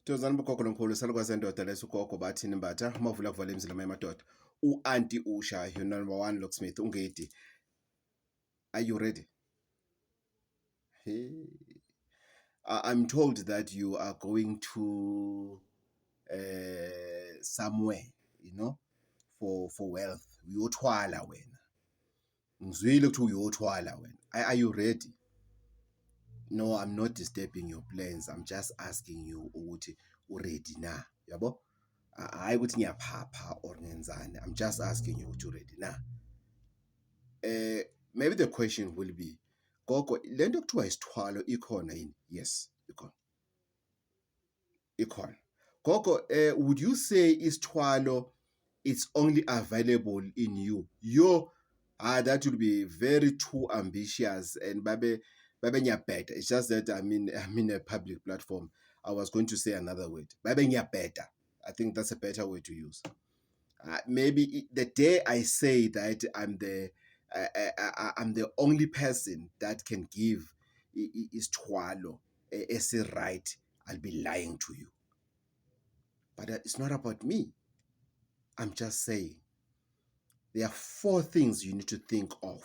Tozani bogogo nomkhulu salukwazi ndoda lesugogo bathini mbatha mavula kuvala emzini emadoda. U-anti Usha, your number one locksmith, ungedi. Are you ready? Hey. I'm told that you are going to somewhere, for wealth. Uyothwala wena. Ngizwile ukuthi uyothwala wena. Are you ready? No, I'm not disturbing your plans. I'm just asking you ukuthi ready na. Yabo? Hayi ukuthi ngiyaphapha or ngenzani. I'm just asking you ukuthi ready na. Maybe the question will be, gogo, lento kuthiwa isithwalo ikhona yini? Yes, ikhona. Ikhona. Gogo, would you say isithwalo it's only available in you? That would be very too ambitious and babe ngiyabheda. It's just that I'm in a public platform. I was going to say another word. Babe ngiyabheda. I think that's a better way to use. Maybe the day I say that I'm the only person that can give isithwalo as a right, I'll be lying to you. But it's not about me. I'm just saying there are 4 things you need to think of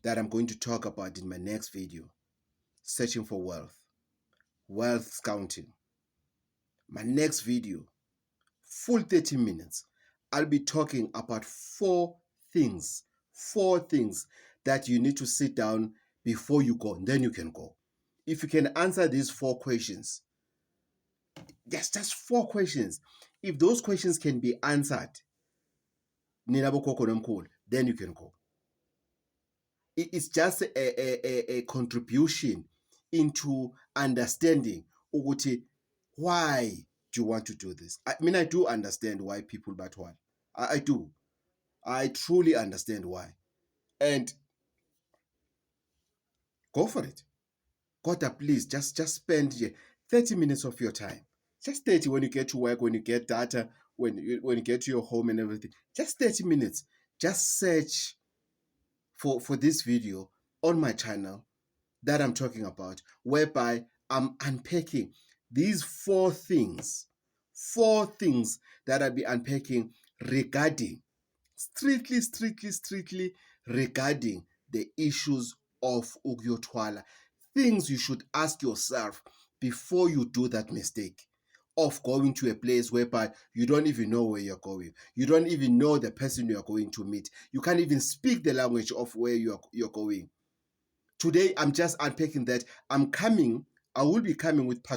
that I'm going to talk about in my next video. Searching for wealth scouting. My next video, full 30 minutes, I'll be talking about 4 things that you need to sit down before you go, and then you can go. If you can answer these 4 questions, there's just 4 questions. If those questions can be answered, then you can go. It's just a contribution into understanding why do you want to do this. I do understand why people batwal. I do. I truly understand why. And go for it. God, please, just spend 30 minutes of your time. Just 30 when you get to work, when you get data, when you get to your home and everything. Just 30 minutes. Just search for this video on my channel that I'm talking about, whereby I'm unpacking these 4 things that I'll be unpacking regarding, strictly regarding the issues of ukuyotwala. Things you should ask yourself before you do that mistake of going to a place whereby you don't even know where you're going. You don't even know the person you are going to meet. You can't even speak the language of where you're going. Today, I'm just unpacking that. I will be coming with part